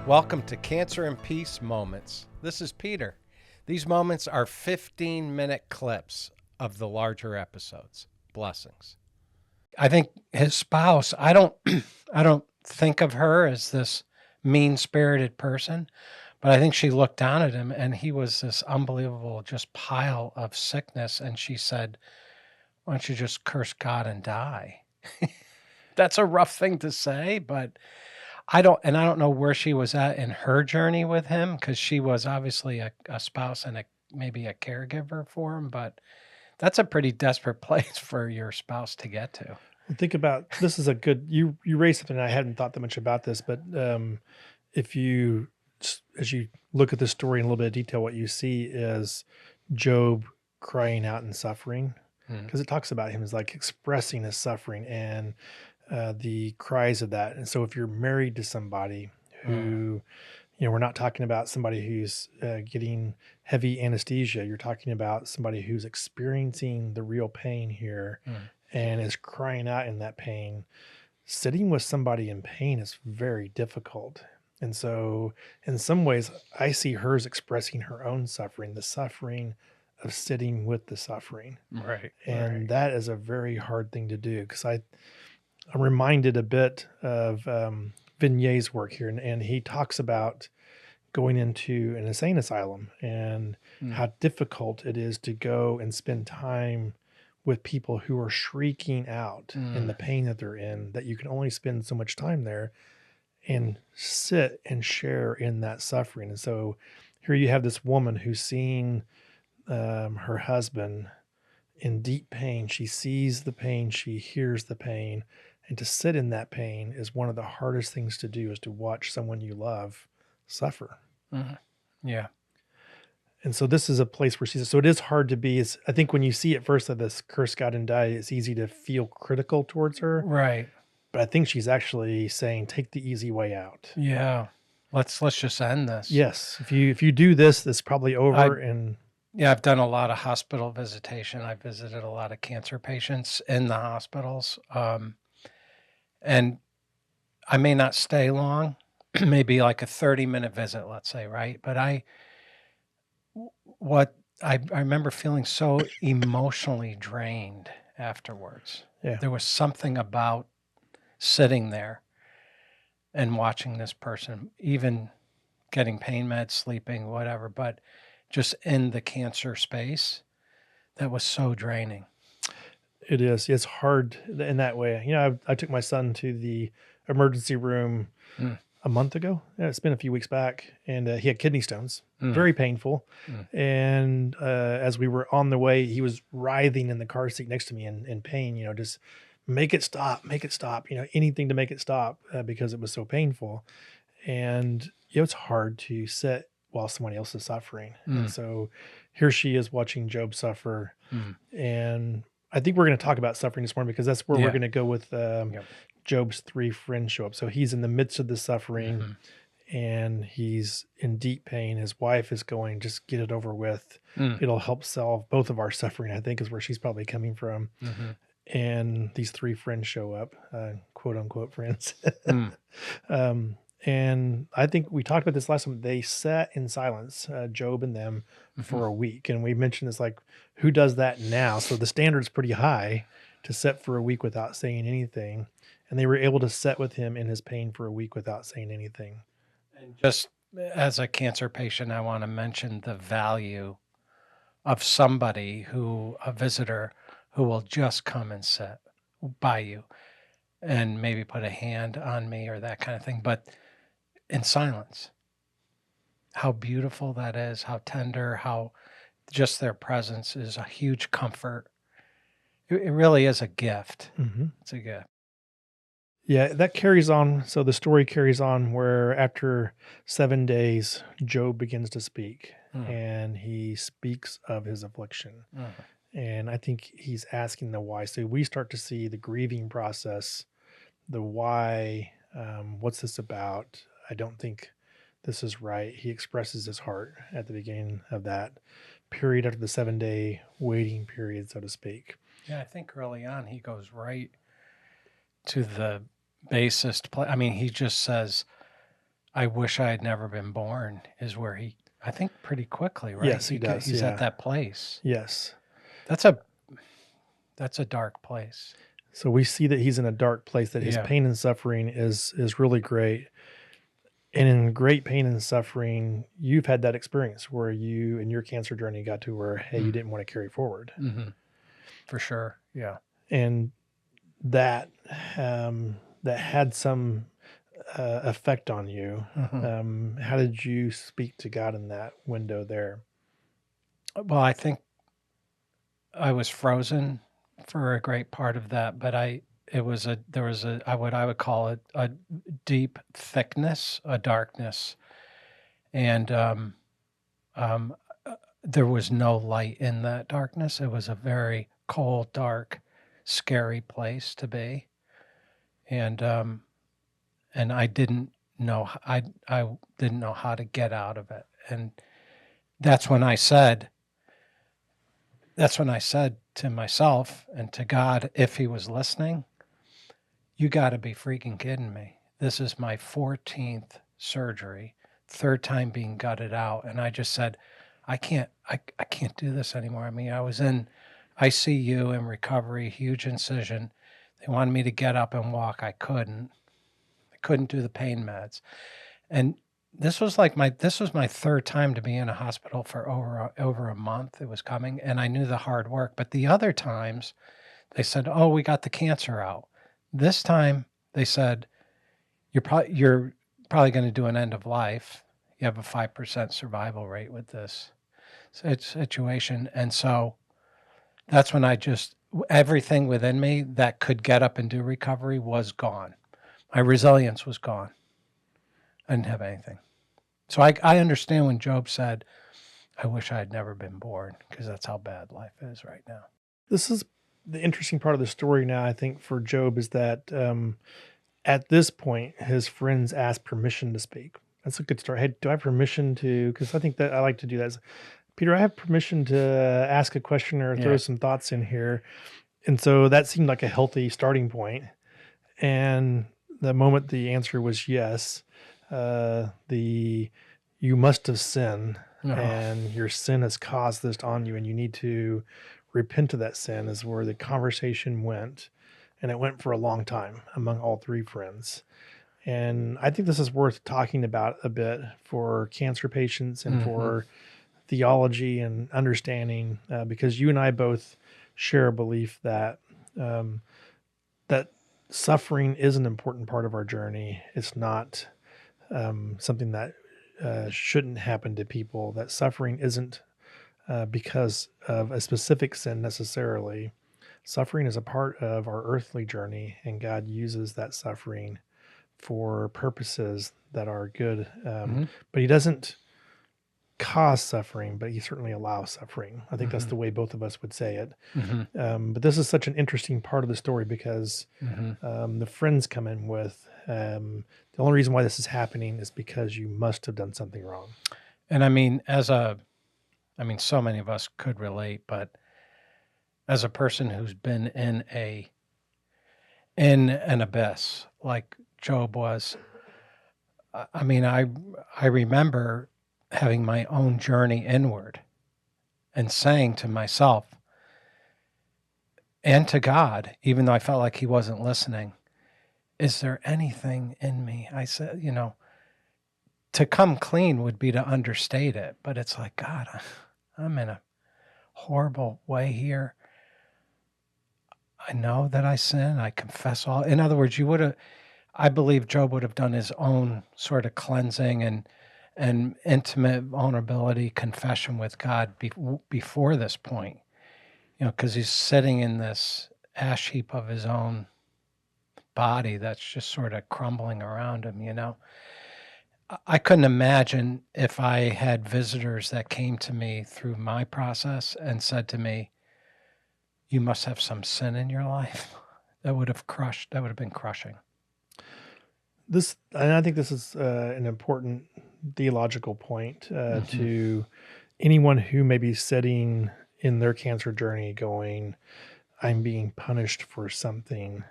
Welcome to Cancer and Peace Moments. This is Peter. These moments are 15-minute clips of the larger episodes. Blessings. I think his spouse, I don't think of her as this mean-spirited person, but I think she looked down at him and he was this unbelievable just pile of sickness. And she said, "Why don't you just curse God and die?" That's a rough thing to say, but I don't know where she was at in her journey with him, because she was obviously a spouse and maybe a caregiver for him, but that's a pretty desperate place for your spouse to get to. Well, think about, this is a good, you raised something, I hadn't thought that much about this, but if you, as you look at the story in a little bit of detail, what you see is Job crying out in suffering, because it talks about him as like expressing his suffering and the cries of that. And so if you're married to somebody who, we're not talking about somebody who's getting heavy anesthesia. You're talking about somebody who's experiencing the real pain here and is crying out in that pain. Sitting with somebody in pain is very difficult. And so in some ways, I see hers expressing her own suffering, the suffering of sitting with the suffering. Right. And that is a very hard thing to do, because I'm reminded a bit of Vigne's work here, and he talks about going into an insane asylum and how difficult it is to go and spend time with people who are shrieking out in the pain that they're in, that you can only spend so much time there and sit and share in that suffering. And so here you have this woman who's seeing her husband in deep pain. She sees the pain, she hears the pain, and to sit in that pain is one of the hardest things to do, is to watch someone you love suffer. Yeah. And so this is a place where she says, so it is hard to be, I think when you see at first that this curse God and die, it's easy to feel critical towards her. Right. But I think she's actually saying, take the easy way out. Yeah. Let's just end this. Yes. If you do this, it's probably over. Yeah, I've done a lot of hospital visitation. I visited a lot of cancer patients in the hospitals. And I may not stay long, maybe like a 30-minute visit, let's say, right? But I remember feeling so emotionally drained afterwards. Yeah. There was something about sitting there and watching this person, even getting pain meds, sleeping, whatever, but just in the cancer space, that was so draining. It is. It's hard in that way. I took my son to the emergency room a month ago. Yeah, it's been a few weeks back, and he had kidney stones, very painful. And as we were on the way, he was writhing in the car seat next to me in pain, just make it stop, anything to make it stop, because it was so painful. And it's hard to sit while somebody else is suffering. And so here she is watching Job suffer. And I think we're going to talk about suffering this morning, because that's where we're going to go with Job's three friends show up. So he's in the midst of the suffering and he's in deep pain. His wife is going, just get it over with. It'll help solve both of our suffering, I think, is where she's probably coming from. And these three friends show up, quote unquote friends. And I think we talked about this last time. They sat in silence, Job and them, for a week. And we mentioned this, like, who does that now? So the standard's pretty high to sit for a week without saying anything. And they were able to sit with him in his pain for a week without saying anything. And just as a cancer patient, I want to mention the value of somebody a visitor who will just come and sit by you and maybe put a hand on me or that kind of thing, but in silence. How beautiful that is, how tender, how just their presence is a huge comfort. It really is a gift. It's a gift. Yeah, that carries on. So the story carries on where after 7 days, Job begins to speak and he speaks of his affliction. And I think he's asking the why. So we start to see the grieving process, the why, what's this about? I don't think this is right. He expresses his heart at the beginning of that period after the 7-day waiting period, so to speak. Yeah, I think early on he goes right to the basest place. I mean, he just says, I wish I had never been born is where I think pretty quickly, right? Yes, he does. He's Yeah. at that place. Yes. That's a dark place. So we see that he's in a dark place, that his Yeah. pain and suffering is really great. And in great pain and suffering, you've had that experience where you, in your cancer journey, got to where, hey, you didn't want to carry forward. Mm-hmm. For sure. Yeah. And that that had some effect on you. Mm-hmm. How did you speak to God in that window there? Well, I think I was frozen for a great part of that, but there was what I would call it a deep thickness, a darkness, and there was no light in that darkness. It was a very cold, dark, scary place to be, and I didn't know I didn't know how to get out of it, and that's when I said. That's when I said to myself and to God, if he was listening, you got to be freaking kidding me. This is my 14th surgery, third time being gutted out. And I just said, I can't do this anymore. I mean, I was in ICU in recovery, huge incision. They wanted me to get up and walk. I couldn't do the pain meds. And this was my third time to be in a hospital for over a month. It was coming, and I knew the hard work. But the other times, they said, "Oh, we got the cancer out." This time, they said, "You're probably going to do an end of life. You have a 5% survival rate with this situation." And so that's when everything within me that could get up and do recovery was gone. My resilience was gone. I didn't have anything. So I understand when Job said, I wish I had never been born, because that's how bad life is right now. This is the interesting part of the story now, I think, for Job, is that at this point, his friends ask permission to speak. That's a good start. Hey, do I have permission to, because I think that I like to do that. Peter, I have permission to ask a question or throw some thoughts in here. And so that seemed like a healthy starting point. And the moment the answer was yes, you must have sinned, and your sin has caused this on you, and you need to repent of that sin, is where the conversation went. And it went for a long time among all three friends. And I think this is worth talking about a bit for cancer patients and for theology and understanding, because you and I both share a belief that that suffering is an important part of our journey. It's not something that shouldn't happen to people. That suffering isn't because of a specific sin necessarily. Suffering is a part of our earthly journey, and God uses that suffering for purposes that are good. But he doesn't cause suffering, but he certainly allows suffering. I think that's the way both of us would say it. But this is such an interesting part of the story, because the friends come in with, the only reason why this is happening is because you must have done something wrong. And I mean, so many of us could relate, but as a person who's been in an abyss like Job was, I mean, I remember having my own journey inward and saying to myself and to God, even though I felt like he wasn't listening, is there anything in me? I said, to come clean would be to understate it, but it's like, God, I'm in a horrible way here. I know that I sin. I confess all. In other words, I believe Job would have done his own sort of cleansing and intimate vulnerability confession with God before this point, because he's sitting in this ash heap of his own body that's just sort of crumbling around him. I couldn't imagine if I had visitors that came to me through my process and said to me, you must have some sin in your life. That would have been crushing. And I think this is an important theological point to anyone who may be sitting in their cancer journey going, I'm being punished for something.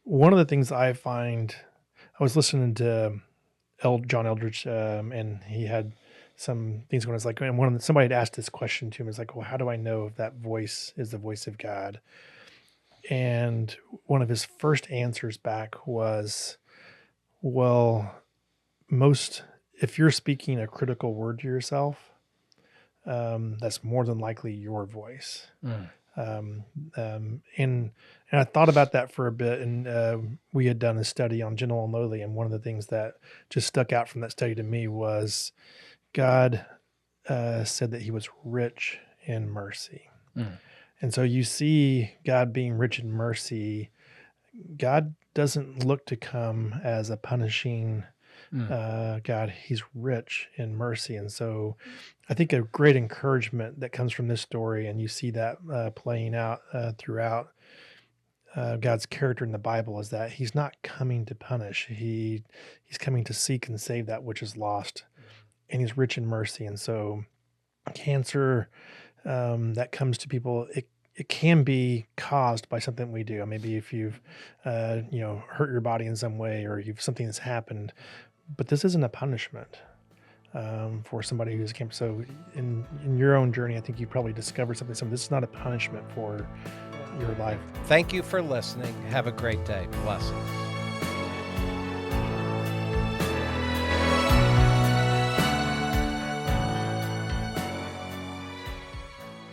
One of the things I find was listening to John Eldridge, and he had some things going. It's like, and somebody had asked this question to him. It's like, well, how do I know if that voice is the voice of God? And one of his first answers back was, well, if you're speaking a critical word to yourself, that's more than likely your voice. And I thought about that for a bit, and we had done a study on gentle and lowly, and one of the things that just stuck out from that study to me was God said that he was rich in mercy. And so you see God being rich in mercy. God doesn't look to come as a punishing God. He's rich in mercy. And so I think a great encouragement that comes from this story, and you see that playing out throughout God's character in the Bible, is that he's not coming to punish. He's coming to seek and save that which is lost, and he's rich in mercy. And so cancer that comes to people, it can be caused by something we do. Maybe if you've hurt your body in some way, or something that's happened, but this isn't a punishment for somebody who's cancer. So in your own journey, I think you probably discovered something. This is not a punishment for your life. Thank you for listening. Have a great day. Blessings.